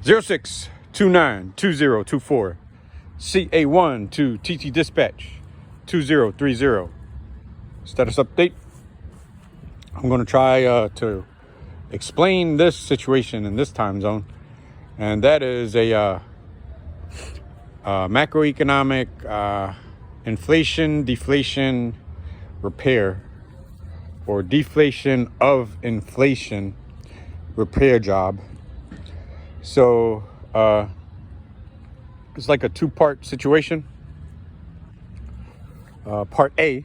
06292024 CA1 to TT Dispatch 2030. Status update. I'm going to try to explain this situation in this time zone, and that is a macroeconomic inflation, deflation, repair, or deflation of inflation repair job. So it's like a two-part situation. Part A,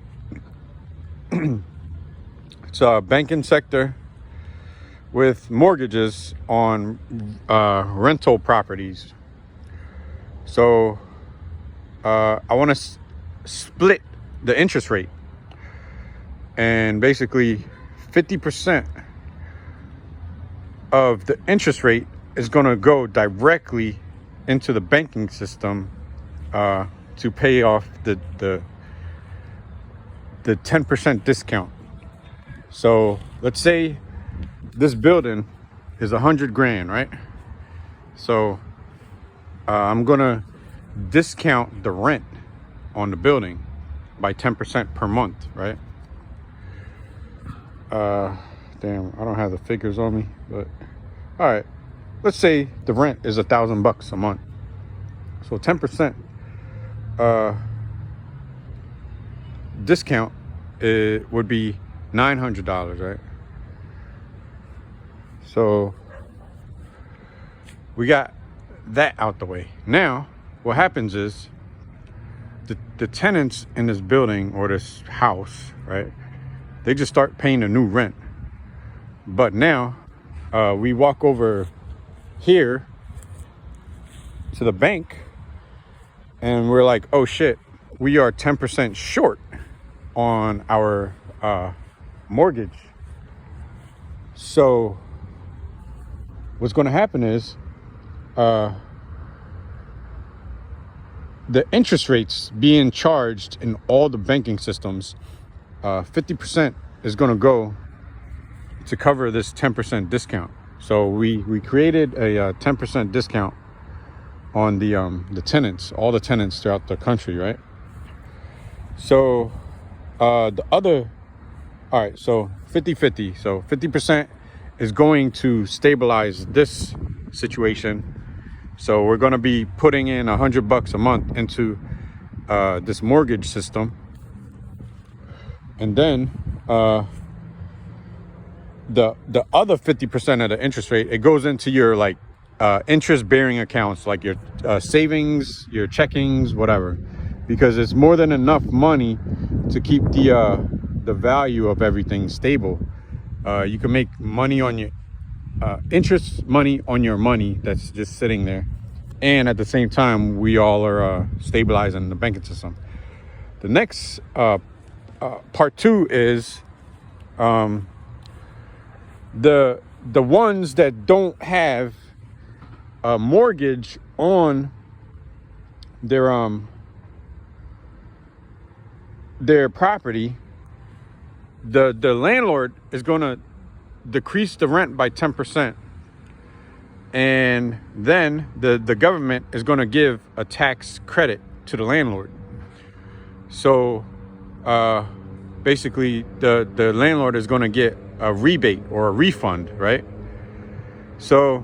it's a banking sector with mortgages on rental properties. So I want to split the interest rate, and basically 50% of the interest rate is going to go directly into the banking system to pay off the 10% discount. So let's say this building is 100 grand, right? So I'm gonna discount the rent on the building by 10% per month, right? Damn, I don't have the figures on me, but all right, let's say the rent is $1,000 a month. So 10% discount, it would be $900, right? So we got that out the way. Now what happens is the tenants in this building or this house, right, they just start paying the new rent. But now we walk over here to the bank and we're like, oh shit, we are 10% short on our mortgage. So what's going to happen is the interest rates being charged in all the banking systems, 50% is going to go to cover this 10% discount. So we created a 10% discount on the tenants, all the tenants throughout the country, right? So the other, all right, so 50-50. So 50% is going to stabilize this situation. So we're going to be putting in $100 a month into this mortgage system, and then the other 50% of the interest rate, it goes into your like interest bearing accounts, like your savings, your checkings, whatever, because it's more than enough money to keep the value of everything stable. You can make money on your interest money on your money that's just sitting there, and at the same time we all are stabilizing the banking system. The next part two is the ones that don't have a mortgage on their property. The landlord is going to decrease the rent by 10%, and then the government is going to give a tax credit to the landlord. So basically the landlord is going to get a rebate or a refund, right? So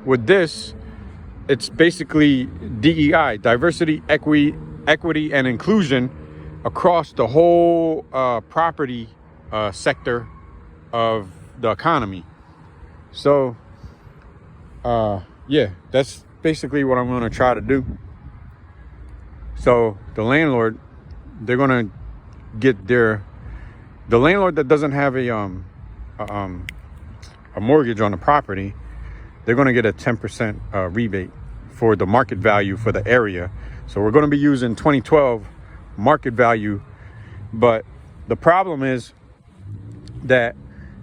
with this, it's basically DEI, diversity, equity and inclusion across the whole property sector of the economy. So yeah, that's basically what I'm going to try to do. So the landlord, they're going to get the landlord that doesn't have a mortgage on the property, they're going to get a 10% rebate for the market value for the area. So we're going to be using 2012 market value, but the problem is that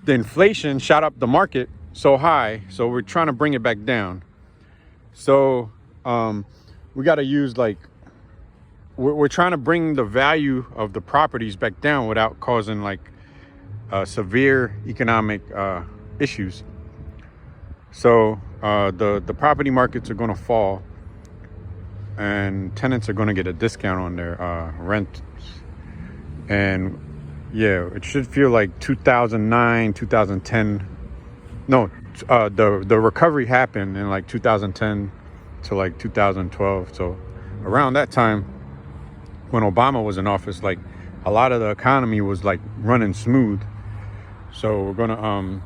the inflation shot up the market so high, so we're trying to bring it back down. So we got to use like, we're trying to bring the value of the properties back down without causing like severe economic issues. So the property markets are going to fall, and tenants are going to get a discount on their rent. And yeah, it should feel like 2009, 2010. No, the recovery happened in like 2010 to like 2012. So around that time, when Obama was in office, like a lot of the economy was like running smooth. So we're gonna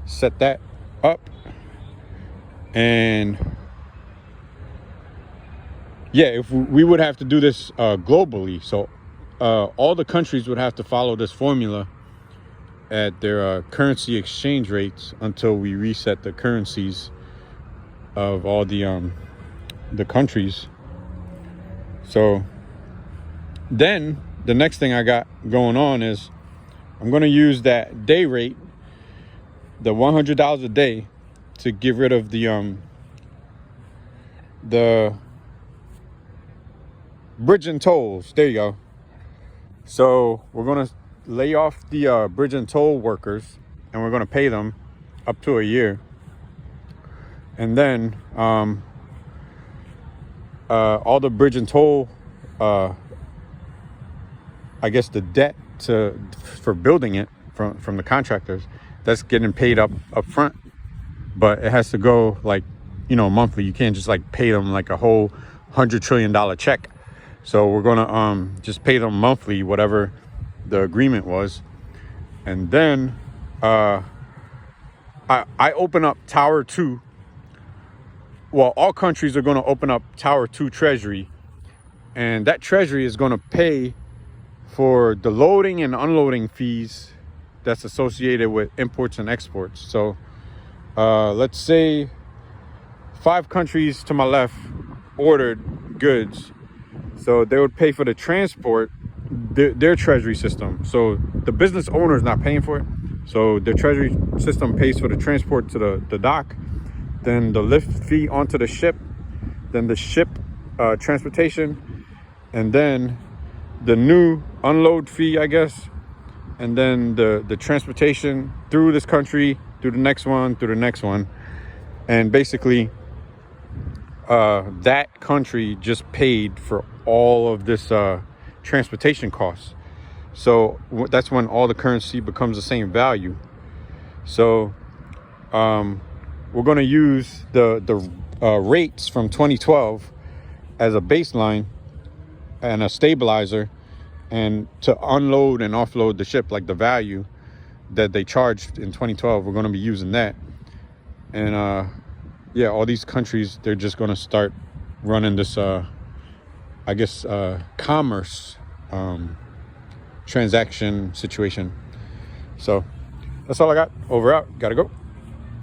set that up. And yeah, if we would have to do this globally, so all the countries would have to follow this formula at their currency exchange rates until we reset the currencies of all the countries. So then the next thing I got going on is I'm going to use that day rate, the $100 a day, to get rid of the bridge and tolls. There you go. So we're going to lay off the bridge and toll workers, and we're going to pay them up to a year. And then all the bridge and toll, I guess the debt for building it from the contractors, that's getting paid up front, but it has to go like, monthly. You can't just like pay them like a whole $100 trillion check. So we're gonna just pay them monthly, whatever the agreement was. And then I open up Tower 2. Well, all countries are going to open up Tower 2 Treasury, and that Treasury is going to pay for the loading and unloading fees that's associated with imports and exports. So let's say 5 countries to my left ordered goods, so they would pay for the transport, their treasury system. So the business owner is not paying for it, so the treasury system pays for the transport to the dock, then the lift fee onto the ship, then the ship transportation, and then the new unload fee, I guess, and then the transportation through this country, through the next one. And basically that country just paid for all of this transportation costs. So that's when all the currency becomes the same value. So we're going to use the rates from 2012 as a baseline and a stabilizer, and to unload and offload the ship, like the value that they charged in 2012, we're going to be using that. And yeah, all these countries, they're just going to start running this I guess commerce transaction situation. So that's all I got. Over, out. Gotta go.